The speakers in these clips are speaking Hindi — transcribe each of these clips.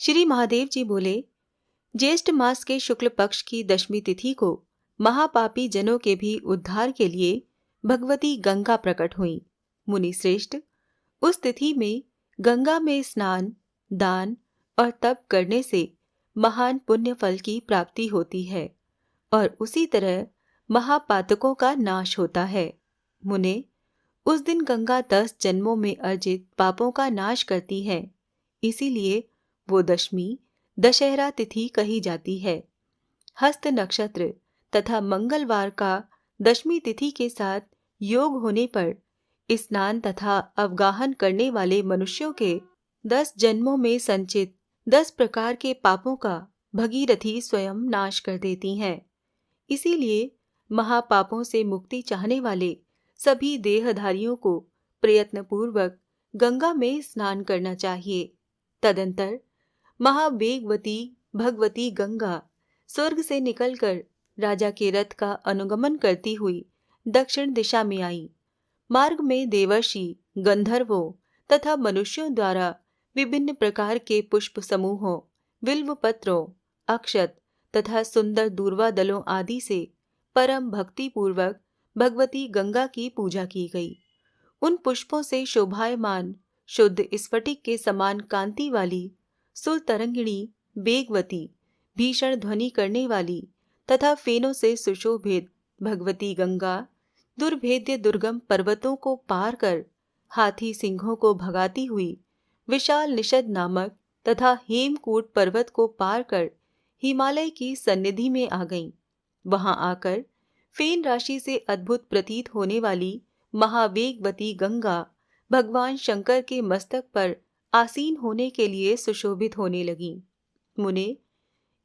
श्री महादेव जी बोले, ज्येष्ठ मास के शुक्ल पक्ष की दशमी तिथि को महापापी जनों के भी उद्धार के लिए भगवती गंगा प्रकट हुई। मुनि श्रेष्ठ, उस तिथि में गंगा में स्नान, दान और तप करने से महान पुण्य फल की प्राप्ति होती है और उसी तरह महापातकों का नाश होता है। मुने, उस दिन गंगा 10 जन्मों में अर्जित पापों का नाश करती है, इसीलिए वो दशमी दशहरा तिथि कही जाती है। हस्त नक्षत्र तथा मंगलवार का दशमी तिथि के साथ योग होने पर स्नान तथा अवगाहन करने वाले मनुष्यों के 10 जन्मों में संचित 10 प्रकार के पापों का भगीरथी स्वयं नाश कर देती हैं। इसीलिए महापापों से मुक्ति चाहने वाले सभी देहधारियों को प्रयत्नपूर्वक गंगा में स्नान करना चाहिए। तदंतर महावेगवती भगवती गंगा स्वर्ग से निकलकर राजा के रथ का अनुगमन करती हुई दक्षिण दिशा में आई। मार्ग में देवर्षि, गंधर्वों तथा मनुष्यों द्वारा विभिन्न प्रकार के पुष्प समूहों, बिल्व पत्रों, अक्षत तथा सुंदर दूर्वा दलों आदि से परम भक्ति पूर्वक भगवती गंगा की पूजा की गई। उन पुष्पों से शोभायमान शुद्ध स्फटिक के समान कांति वाली सुरतरंगिणी वेगवती, भीषण ध्वनि करने वाली तथा फेनों से सुशोभित भगवती गंगा दुर्भेद्य दुर्गम पर्वतों को पार कर हाथी सिंहों को भगाती हुई विशाल निषद नामक तथा हेमकूट पर्वत को पार कर हिमालय की सन्निधि में आ गईं। वहां आकर फेन राशि से अद्भुत प्रतीत होने वाली महावेगवती गंगा भगवान शंकर के मस्तक पर आसीन होने के लिए सुशोभित होने लगी। मुने,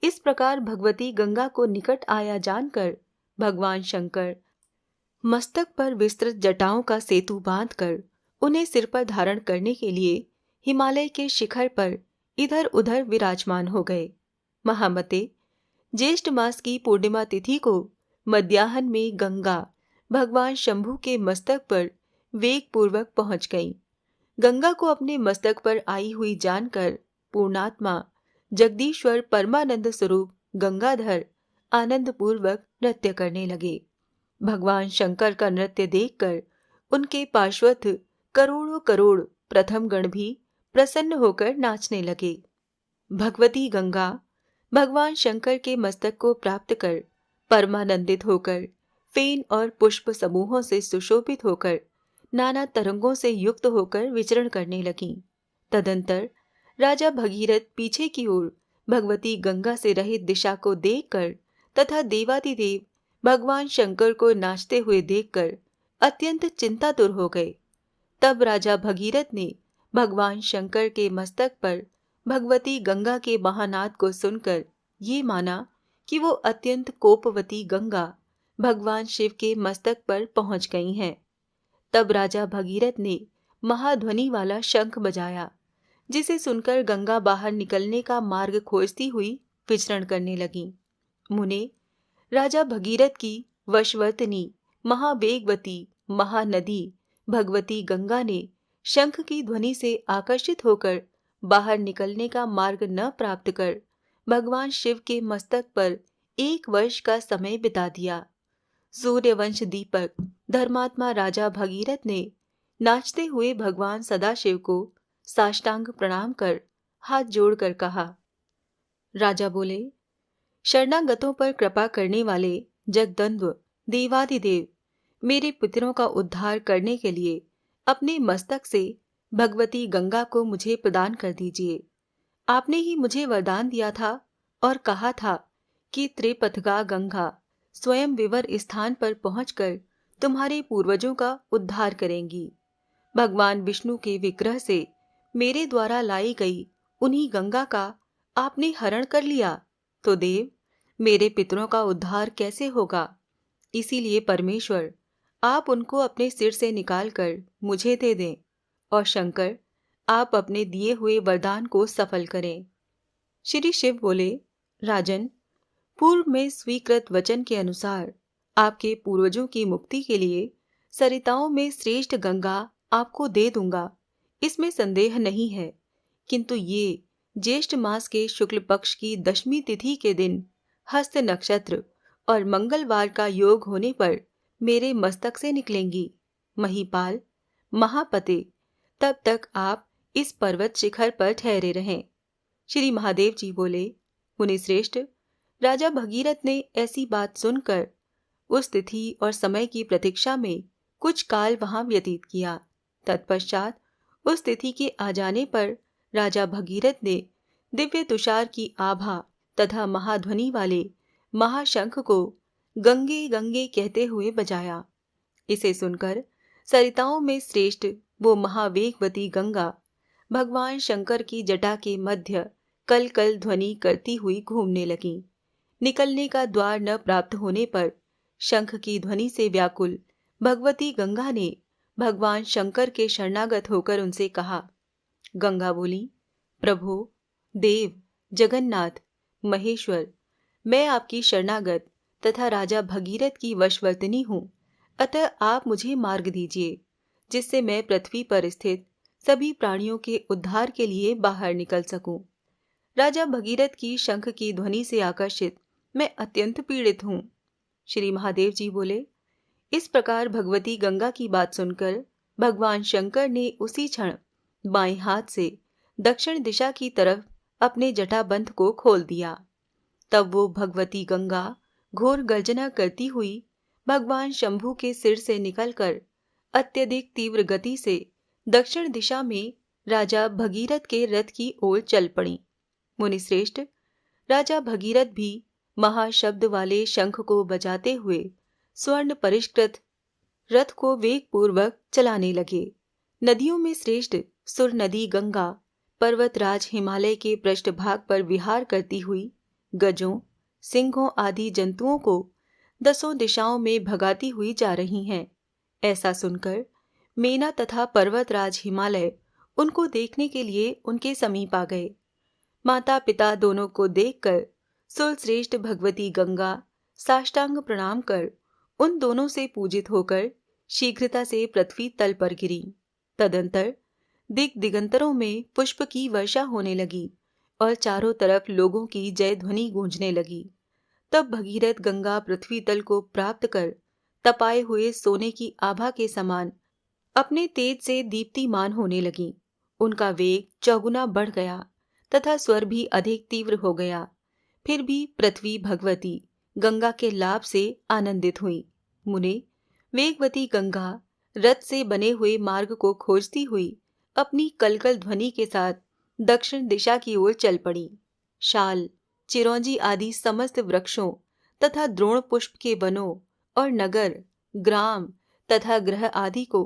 इस प्रकार भगवती गंगा को निकट आया जानकर भगवान शंकर मस्तक पर विस्तृत जटाओं का सेतु बांधकर उन्हें सिर पर धारण करने के लिए हिमालय के शिखर पर इधर उधर विराजमान हो गए। महामते, ज्येष्ठ मास की पूर्णिमा तिथि को मध्याह्न में गंगा भगवान शंभु के मस्तक पर वेग पूर्वक पहुंच गई। गंगा को अपने मस्तक पर आई हुई जानकर पूर्णात्मा जगदीश्वर परमानंद स्वरूप गंगाधर आनंद पूर्वक नृत्य करने लगे। भगवान शंकर का नृत्य देखकर उनके पार्श्वस्थ करोड़ों करोड़ प्रथम गण भी प्रसन्न होकर नाचने लगे। भगवती गंगा भगवान शंकर के मस्तक को प्राप्त कर परमानंदित होकर फेन और पुष्प समूहों से सुशोभित होकर नाना तरंगों से युक्त होकर विचरण करने लगीं। तदंतर राजा भगीरथ पीछे की ओर भगवती गंगा से रहित दिशा को देखकर तथा देवादिदेव भगवान शंकर को नाचते हुए देखकर अत्यंत चिंतातुर हो गए। तब राजा भगीरथ ने भगवान शंकर के मस्तक पर भगवती गंगा के महानाद को सुनकर ये माना कि वो अत्यंत कोपवती गंगा भगवान शिव के मस्तक पर पहुंच गई हैं। तब राजा भगीरथ ने महाध्वनि वाला शंख बजाया, जिसे सुनकर गंगा बाहर निकलने का मार्ग खोजती हुई विचरण करने लगी। मुने, राजा भगीरथ की वशवर्तनी महावेगवती महानदी भगवती गंगा ने शंख की ध्वनि से आकर्षित होकर बाहर निकलने का मार्ग न प्राप्त कर भगवान शिव के मस्तक पर 1 वर्ष का समय बिता दिया। सूर्यवंश दीपक धर्मात्मा राजा भगीरथ ने नाचते हुए भगवान सदाशिव को साष्टांग प्रणाम कर हाथ जोड़कर कहा। राजा बोले, शरणागतों पर कृपा करने वाले जगदन्व देवादिदेव, मेरे पितरों का उद्धार करने के लिए अपने मस्तक से भगवती गंगा को मुझे प्रदान कर दीजिए। आपने ही मुझे वरदान दिया था और कहा था कि त्रिपथगा गंगा स्वयं विवर स्थान पर पहुंचकर तुम्हारे पूर्वजों का उद्धार करेंगी। भगवान विष्णु के विग्रह से मेरे द्वारा लाई गई उन्हीं गंगा का आपने हरण कर लिया तो देव, मेरे पितरों का उद्धार कैसे होगा? इसीलिए परमेश्वर, आप उनको अपने सिर से निकालकर मुझे दे दें और शंकर, आप अपने दिए हुए वरदान को सफल करें। श्री शिव बोले, राजन, पूर्व में स्वीकृत वचन के अनुसार आपके पूर्वजों की मुक्ति के लिए सरिताओं में श्रेष्ठ गंगा आपको दे दूंगा, इसमें संदेह नहीं है। किंतु ये ज्येष्ठ मास के शुक्ल पक्ष की दशमी तिथि के दिन हस्त नक्षत्र और मंगलवार का योग होने पर मेरे मस्तक से निकलेंगी। महीपाल, महापते, तब तक आप इस पर्वत शिखर पर ठहरे रहें। श्री महादेव जी बोले, मुनिश्रेष्ठ, राजा भगीरथ ने ऐसी बात सुनकर उस तिथि और समय की प्रतीक्षा में कुछ काल वहां व्यतीत किया। तत्पश्चात उस तिथि के आ जाने पर राजा भगीरथ ने दिव्य तुषार की आभा तथा महाध्वनि वाले महाशंख को गंगे गंगे कहते हुए बजाया। इसे सुनकर सरिताओं में श्रेष्ठ वो महावेगवती गंगा भगवान शंकर की जटा के मध्य कल कल ध्वनि करती हुई घूमने लगी। निकलने का द्वार न प्राप्त होने पर शंख की ध्वनि से व्याकुल भगवती गंगा ने भगवान शंकर के शरणागत होकर उनसे कहा। गंगा बोली, प्रभु, देव, जगन्नाथ, महेश्वर, मैं आपकी शरणागत तथा राजा भगीरथ की वशवर्तिनी हूँ, अतः आप मुझे मार्ग दीजिए, जिससे मैं पृथ्वी पर स्थित सभी प्राणियों के उद्धार के लिए बाहर निकल सकूं। राजा भगीरथ की शंख की ध्वनि से आकर्षित मैं अत्यंत पीड़ित हूँ। श्री महादेव जी बोले, इस प्रकार भगवती गंगा की बात सुनकर भगवान शंकर ने उसी क्षण बाएं हाथ से दक्षिण दिशा की तरफ अपने जटाबंध को खोल दिया। तब वो भगवती गंगा घोर गर्जना करती हुई भगवान शंभू के सिर से निकलकर अत्यधिक तीव्र गति से दक्षिण दिशा में राजा भगीरथ के रथ की ओर चल पड़ी। मुनिश्रेष्ठ, राजा भगीरथ भी महाशब्द वाले शंख को बजाते हुए स्वर्ण परिष्कृत रथ को वेग पूर्वक चलाने लगे। नदियों में श्रेष्ठ सुर नदी गंगा पर्वतराज हिमालय के पृष्ठभाग पर विहार करती हुई गजों, सिंहों आदि जंतुओं को 10 दिशाओं में भगाती हुई जा रही हैं। ऐसा सुनकर मेना तथा पर्वतराज हिमालय उनको देखने के लिए उनके समीप आ गए। माता पिता दोनों को देखकर सुरश्रेष्ठ भगवती गंगा साष्टांग प्रणाम कर उन दोनों से पूजित होकर शीघ्रता से पृथ्वी तल पर गिरी। तदंतर दिगंतरों में पुष्प की वर्षा होने लगी और चारों तरफ लोगों की जय ध्वनि गूंजने लगी। तब भगीरथ गंगा पृथ्वी तल को प्राप्त कर तपाए हुए सोने की आभा के समान अपने तेज से दीप्तिमान होने लगी। उनका वेग चौगुना बढ़ गया तथा स्वर भी अधिक तीव्र हो गया। फिर भी पृथ्वी भगवती गंगा के लाभ से आनंदित हुई। मुने, वेगवती गंगा रथ से बने हुए मार्ग को खोजती हुई अपनी कलकल ध्वनि के साथ दक्षिण दिशा की ओर चल पड़ी। शाल, चिरौंजी आदि समस्त वृक्षों तथा द्रोण पुष्प के वनों और नगर, ग्राम तथा ग्रह आदि को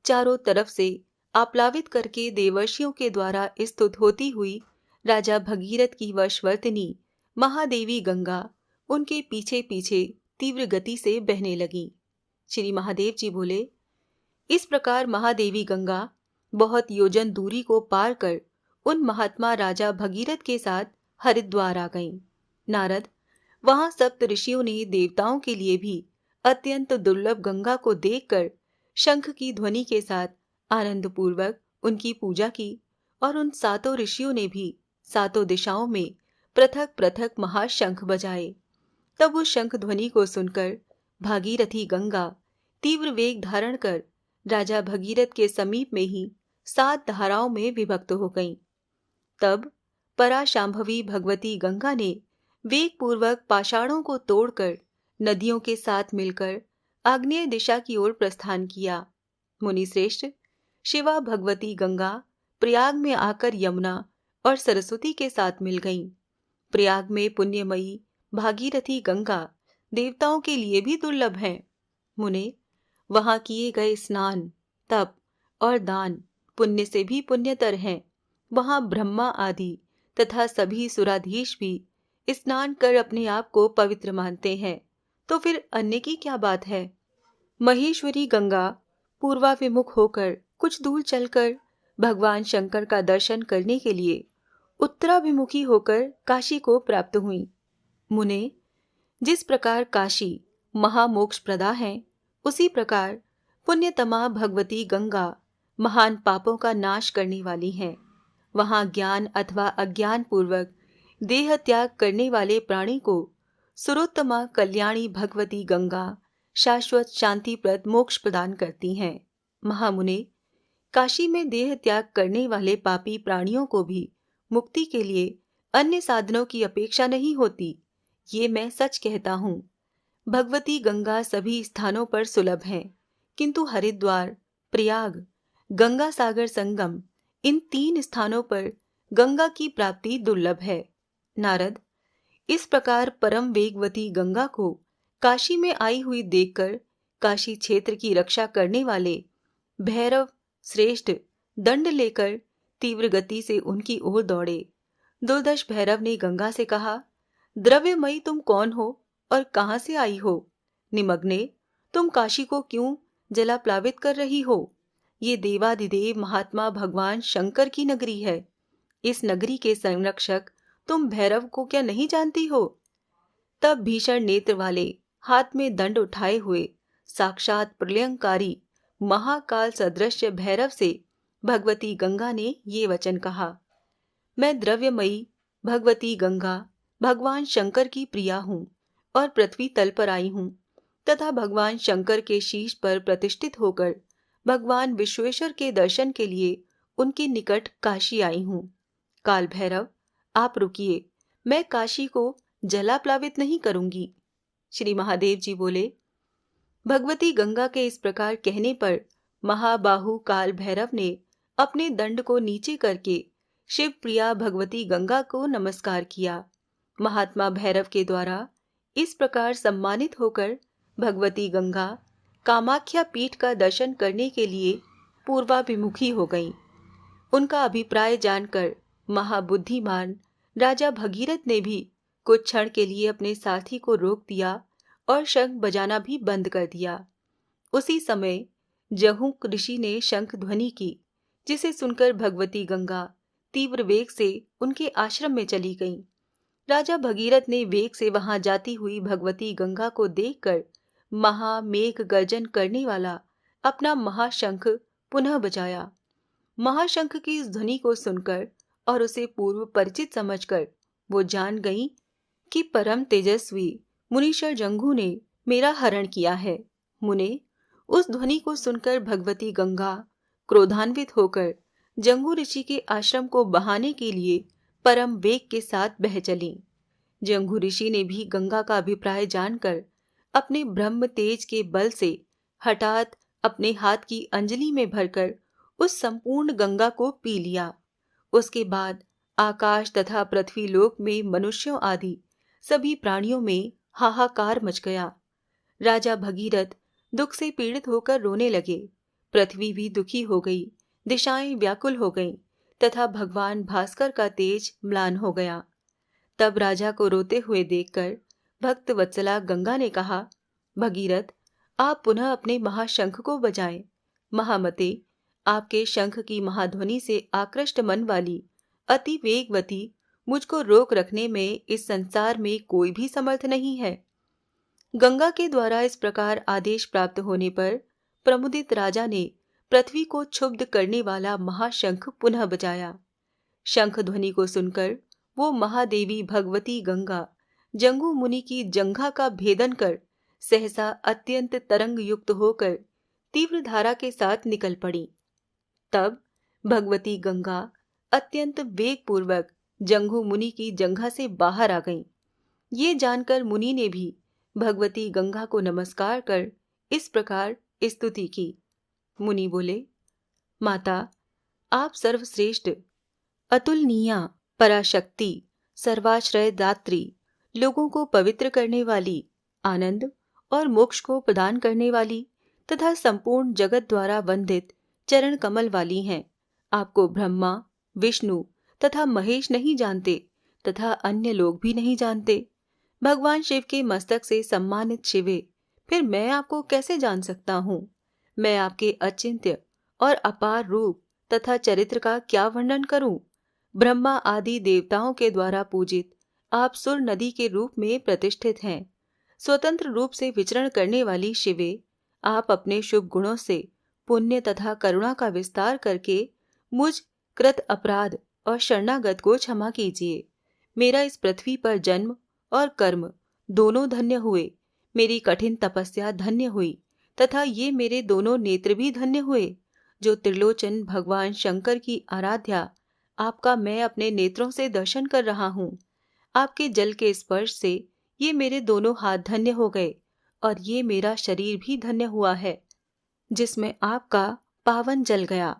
चारों तरफ से आप्लावित करके देवर्षियों के द्वारा स्तुत होती हुई राजा भगीरथ की वशवर्तिनी महादेवी गंगा उनके पीछे पीछे तीव्र गति से बहने लगी। श्री महादेव जी बोले, इस प्रकार महादेवी गंगा बहुत योजन दूरी को पार कर उन महात्मा राजा भगीरथ के साथ हरिद्वार आ गईं। नारद, वहां सप्त ऋषियों ने देवताओं के लिए भी अत्यंत दुर्लभ गंगा को देखकर शंख की ध्वनि के साथ आनंद पूर्वक उनकी पूजा की और उन 7 ऋषियों ने भी 7 दिशाओं में पृथक पृथक महाशंख बजाए। तब उस शंख ध्वनि को सुनकर भागीरथी गंगा तीव्र वेग धारण कर राजा भगीरथ के समीप में ही 7 धाराओं में विभक्त हो गईं। तब पराशांभवी भगवती गंगा ने वेग पूर्वक पाषाणों को तोड़कर नदियों के साथ मिलकर आग्नेय दिशा की ओर प्रस्थान किया। मुनिश्रेष्ठ, शिवा भगवती गंगा प्रयाग में आकर यमुना और सरस्वती के साथ मिल गईं। प्रयाग में पुण्यमयी भागीरथी गंगा देवताओं के लिए भी दुर्लभ है। मुने, वहां किए गए स्नान, तप और दान पुण्य से भी पुण्यतर हैं। वहां ब्रह्मा आदि तथा सभी सुराधीश भी स्नान कर अपने आप को पवित्र मानते हैं, तो फिर अन्य की क्या बात है। महेश्वरी गंगा पूर्वाभिमुख होकर कुछ दूर चलकर भगवान शंकर का दर्शन करने के लिए उत्तराभिमुखी होकर काशी को प्राप्त हुई। मुने, जिस प्रकार काशी महामोक्ष प्रदा है, उसी प्रकार पुण्यतमा भगवती गंगा महान पापों का नाश करने वाली हैं। वहां ज्ञान अथवा अज्ञान पूर्वक देह त्याग करने वाले प्राणी को सुरोत्तमा कल्याणी भगवती गंगा शाश्वत शांतिप्रद मोक्ष प्रदान करती हैं। महामुने, काशी में देह त्याग करने वाले पापी प्राणियों को भी मुक्ति के लिए अन्य साधनों की अपेक्षा नहीं होती। ये मैं सच कहता हूँ। भगवती गंगा सभी स्थानों पर सुलभ है, किंतु हरिद्वार, प्रयाग, गंगा सागर संगम, इन 3 स्थानों पर गंगा की प्राप्ति दुर्लभ है। नारद, इस प्रकार परम वेगवती गंगा को काशी में आई हुई देखकर काशी क्षेत्र की रक्षा करने वाले भैरव श्रेष्ठ दंड लेकर तीव्र गति से उनकी ओर दौड़े। दुर्दश भैरव ने गंगा से कहा, द्रव्यमयी तुम कौन हो और कहां से आई हो? निमग्ने, तुम काशी को क्यों जलाप्लावित कर रही हो? ये देवाधिदेव महात्मा भगवान शंकर की नगरी है। इस नगरी के संरक्षक तुम भैरव को क्या नहीं जानती हो? तब भीषण नेत्र वाले, हाथ में दंड उठाए हुए, साक्षात प्रलयंकारी महाकाल सदृश भैरव से भगवती गंगा ने ये वचन कहा, मैं द्रव्यमयी भगवती गंगा भगवान शंकर की प्रिया हूँ और पृथ्वी तल पर आई हूँ तथा भगवान शंकर के शीश पर प्रतिष्ठित होकर भगवान विश्वेश्वर के दर्शन के लिए उनके निकट काशी आई हूँ। काल भैरव, आप रुकिए, मैं काशी को जलाप्लावित नहीं करूंगी। श्री महादेव जी बोले, भगवती गंगा के इस प्रकार कहने पर महाबाहु काल भैरव ने अपने दंड को नीचे करके शिव प्रिया भगवती गंगा को नमस्कार किया। महात्मा भैरव के द्वारा इस प्रकार सम्मानित होकर भगवती गंगा कामाख्या पीठ का दर्शन करने के लिए पूर्वाभिमुखी हो गईं। उनका अभिप्राय जानकर महाबुद्धिमान राजा भगीरथ ने भी कुछ क्षण के लिए अपने साथी को रोक दिया और शंख बजाना भी बंद कर दिया। उसी समय जहुक ऋषि ने शंख ध्वनि की, जिसे सुनकर भगवती गंगा तीव्र वेग से उनके आश्रम में चली गईं। राजा भगीरथ ने वेग से वहां जाती हुई भगवती गंगा को देखकर महामेघ गर्जन करने वाला अपना महाशंख पुनः बजाया। महाशंख की इस ध्वनि को सुनकर और उसे पूर्व परिचित समझकर वो जान गई कि परम तेजस्वी मुनीश्वर जंघू ने मेरा हरण किया है। मुने, उस ध्वनि को सुनकर भगवती गंगा क्रोधान्वित होकर जंघू ऋषि के आश्रम को बहाने के लिए परम वेग के साथ बह चली। जंघू ऋषि ने भी गंगा का अभिप्राय जानकर अपने ब्रह्म तेज के बल से हठात अपने हाथ की अंजलि में भरकर उस संपूर्ण गंगा को पी लिया। उसके बाद आकाश तथा पृथ्वी लोक में मनुष्यों आदि सभी प्राणियों में हाहाकार मच गया। राजा भगीरथ दुख से पीड़ित होकर रोने लगे। पृथ्वी भी दुखी हो गई, दिशाएं व्याकुल हो गईं तथा भगवान भास्कर का तेज म्लान हो गया। तब राजा को रोते हुए देखकर भक्त वत्सला गंगा ने कहा, भगीरथ, आप पुनः अपने महाशंख को बजाएं। महामते, आपके शंख की महाध्वनि से आकृष्ट मन वाली अति वेगवती मुझको रोक रखने में इस संसार में कोई भी समर्थ नहीं है। गंगा के द्वारा इस प्रकार आदेश प्राप्त होने पर प्रमुदित राजा ने पृथ्वी को क्षुब्ध करने वाला महाशंख पुनः बजाया। शंख ध्वनि को सुनकर वो महादेवी भगवती गंगा जंगू मुनि की जंघा का भेदन कर सहसा अत्यंत तरंग युक्त होकर तीव्र धारा के साथ निकल पड़ी। तब भगवती गंगा अत्यंत वेग पूर्वक जंघू मुनि की जंघा से बाहर आ गईं। ये जानकर मुनि ने भी भगवती गंगा को नमस्कार कर इस प्रकार स्तुति की। मुनि बोले, माता, आप सर्वश्रेष्ठ, अतुलनीया, पराशक्ति, सर्वाश्रय दात्री, लोगों को पवित्र करने वाली, आनंद और मोक्ष को प्रदान करने वाली तथा संपूर्ण जगत द्वारा वंदित चरण कमल वाली हैं। आपको ब्रह्मा, विष्णु तथा महेश नहीं जानते तथा अन्य लोग भी नहीं जानते। भगवान शिव के मस्तक से सम्मानित शिवे, फिर मैं आपको कैसे जान सकता हूँ? मैं आपके अचिंत्य और अपार रूप तथा चरित्र का क्या वर्णन करूं? ब्रह्मा आदि देवताओं के द्वारा पूजित आप सुर नदी के रूप में प्रतिष्ठित हैं। स्वतंत्र रूप से विचरण करने वाली शिवे, आप अपने शुभ गुणों से पुण्य तथा करुणा का विस्तार करके मुझ कृत अपराध और शरणागत को क्षमा कीजिए। मेरा इस पृथ्वी पर जन्म और कर्म दोनों धन्य हुए। मेरी कठिन तपस्या धन्य हुई तथा ये मेरे दोनों नेत्र भी धन्य हुए, जो त्रिलोचन भगवान शंकर की आराध्या आपका मैं अपने नेत्रों से दर्शन कर रहा हूँ। आपके जल के स्पर्श से ये मेरे दोनों हाथ धन्य हो गए और ये मेरा शरीर भी धन्य हुआ है, जिसमें आपका पावन जल गया।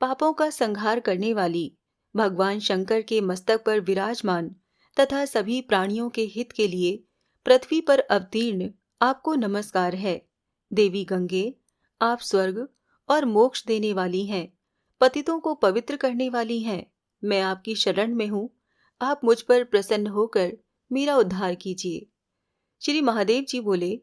पापों का संहार करने वाली भगवान शंकर के मस्तक पर विराजमान तथा सभी प्राणियों के हित के लिए पृथ्वी पर अवतीर्ण आपको नमस्कार है। देवी गंगे, आप स्वर्ग और मोक्ष देने वाली हैं, पतितों को पवित्र करने वाली हैं। मैं आपकी शरण में हूँ, आप मुझ पर प्रसन्न होकर मेरा उद्धार कीजिए। श्री महादेव जी बोले,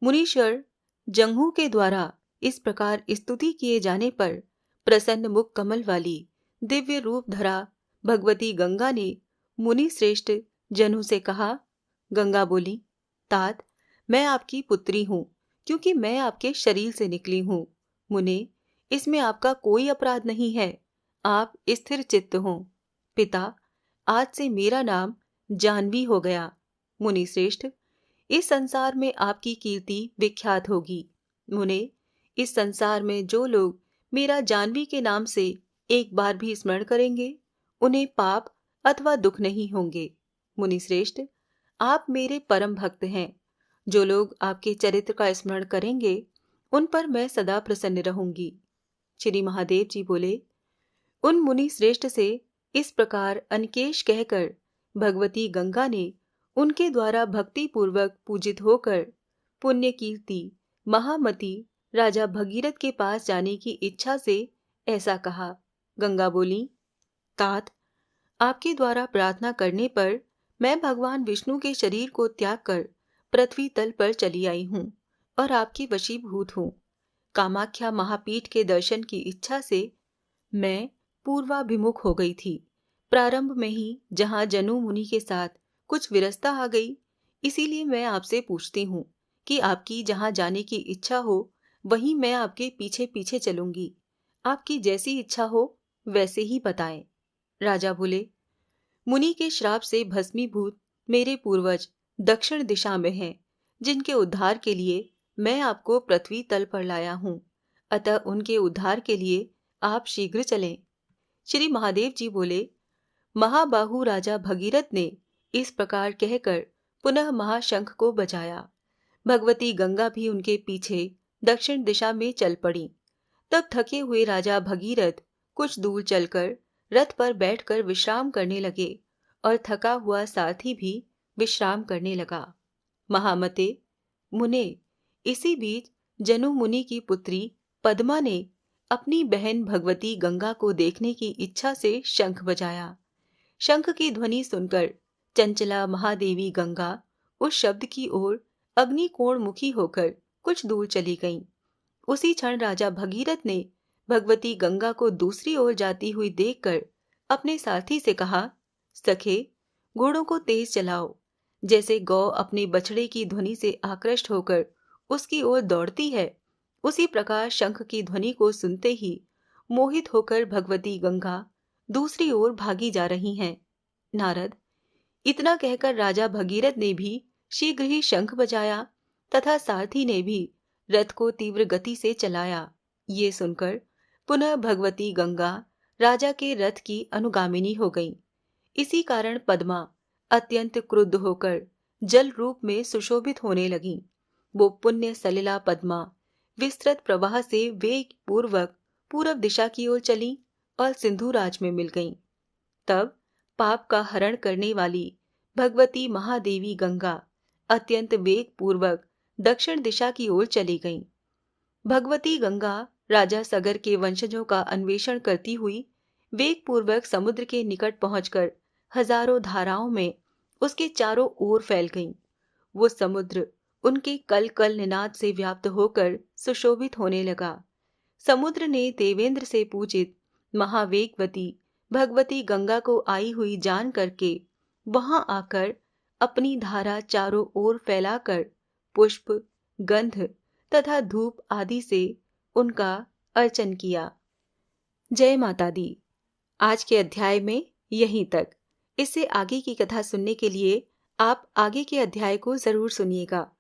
मुनीश्वर जंघू के द्वारा इस प्रकार स्तुति किए जाने पर प्रसन्न मुख कमल वाली दिव्य रूप धरा भगवती गंगा ने मुनि श्रेष्ठ जनु से कहा। गंगा बोली, तात, मैं आपकी पुत्री हूँ, क्योंकि मैं आपके शरीर से निकली हूँ। मुने, इसमें आपका कोई अपराध नहीं है, आप स्थिर चित्त हो। पिता, आज से मेरा नाम जानवी हो गया। मुनि श्रेष्ठ, इस संसार में आपकी कीर्ति विख्यात होगी। मुने, इस संसार में जो लोग मेरा जानवी के नाम से एक बार भी स्मरण करेंगे, उन्हें पाप अथवा दुख नहीं होंगे। मुनि श्रेष्ठ, आप मेरे परम भक्त हैं। जो लोग आपके चरित्र का स्मरण करेंगे, उन पर मैं सदा प्रसन्न रहूंगी। श्री महादेव जी बोले, उन मुनि श्रेष्ठ से इस प्रकार अनकेश कहकर भगवती गंगा ने उनके द्वारा भक्ति पूर्वक पूजित होकर पुण्य कीर्ति महामती राजा भगीरथ के पास जाने की इच्छा से ऐसा कहा। गंगा बोली, तात, आपके द्वारा प्रार्थना करने पर मैं भगवान विष्णु के शरीर को त्याग कर पृथ्वी तल पर चली आई हूँ और आपकी वशीभूत हूँ। कामाख्या महापीठ के दर्शन की इच्छा से मैं पूर्वाभिमुख हो गई थी। प्रारंभ में ही जहाँ जनु मुनि के साथ कुछ विरसता आ गई, इसीलिए मैं आपसे पूछती हूँ कि आपकी जहाँ जाने की इच्छा हो, वहीं मैं आपके पीछे पीछे चलूंगी। आपकी जैसी इच्छा हो वैसे ही बताएं। राजा बोले, मुनि के श्राप से भस्मीभूत मेरे पूर्वज दक्षिण दिशा में हैं, जिनके उद्धार के लिए मैं आपको पृथ्वी तल पर लाया हूँ। अतः उनके उद्धार के लिए आप शीघ्र चलें। श्री महादेव जी बोले, महाबाहु राजा भगीरथ ने इस प्रकार कहकर पुनः महाशंख को बजाया। भगवती गंगा भी उनके पीछे दक्षिण दिशा में चल पड़ी। तब थके हुए राजा भगीरथ कुछ दूर चलकर रथ पर बैठकर विश्राम करने लगे और थका हुआ सारथी भी विश्राम करने लगा। महामते, मुने, इसी बीच जनु मुनि की पुत्री पद्मा ने अपनी बहन भगवती गंगा को देखने की इच्छा से शंख बजाया। शंख की ध्वनि सुनकर चंचला महादेवी गंगा उस शब्द की ओर अग्निकोण मुखी होकर कुछ दूर चली गईं। उसी क्षण राजा भगीरथ ने भगवती गंगा को दूसरी ओर जाती हुई देखकर अपने साथी से कहा, सखे, घोड़ों को तेज चलाओ। जैसे गौ अपने बछड़े की ध्वनि से आकृष्ट होकर उसकी ओर दौड़ती है, उसी प्रकार शंख की ध्वनि को सुनते ही मोहित होकर भगवती गंगा दूसरी ओर भागी जा रही हैं। नारद, इतना कहकर राजा भगीरथ ने भी शीघ्र ही शंख बजाया तथा सारथी ने भी रथ को तीव्र गति से चलाया। ये सुनकर पुनः भगवती गंगा राजा के रथ की अनुगामिनी हो गई। इसी कारण पद्मा अत्यंत क्रुद्ध होकर जल रूप में सुशोभित होने लगी। वो पुण्य सलिला पद्मा विस्तृत प्रवाह से वेग पूर्वक पूर्व दिशा की ओर चली और सिंधुराज में मिल गईं। तब पाप का हरण करने वाली भगवती महादेवी गंगा अत्यंत वेग पूर्वक दक्षिण दिशा की ओर चली गईं। भगवती गंगा राजा सगर के वंशजों का अन्वेषण करती हुई वेग पूर्वक समुद्र के निकट पहुंचकर हजारों धाराओं में उसके चारों ओर फैल गईं। वो समुद्र उनके कल कल निनाद से व्याप्त होकर सुशोभित होने लगा। समुद्र ने देवेंद्र से पूजित महावेगवती भगवती गंगा को आई हुई जान करके वहां आकर अपनी धारा चारों ओर फैलाकर पुष्प, गंध तथा धूप आदि से उनका अर्चन किया। जय माता दी। आज के अध्याय में यहीं तक। इससे आगे की कथा सुनने के लिए आप आगे के अध्याय को जरूर सुनिएगा।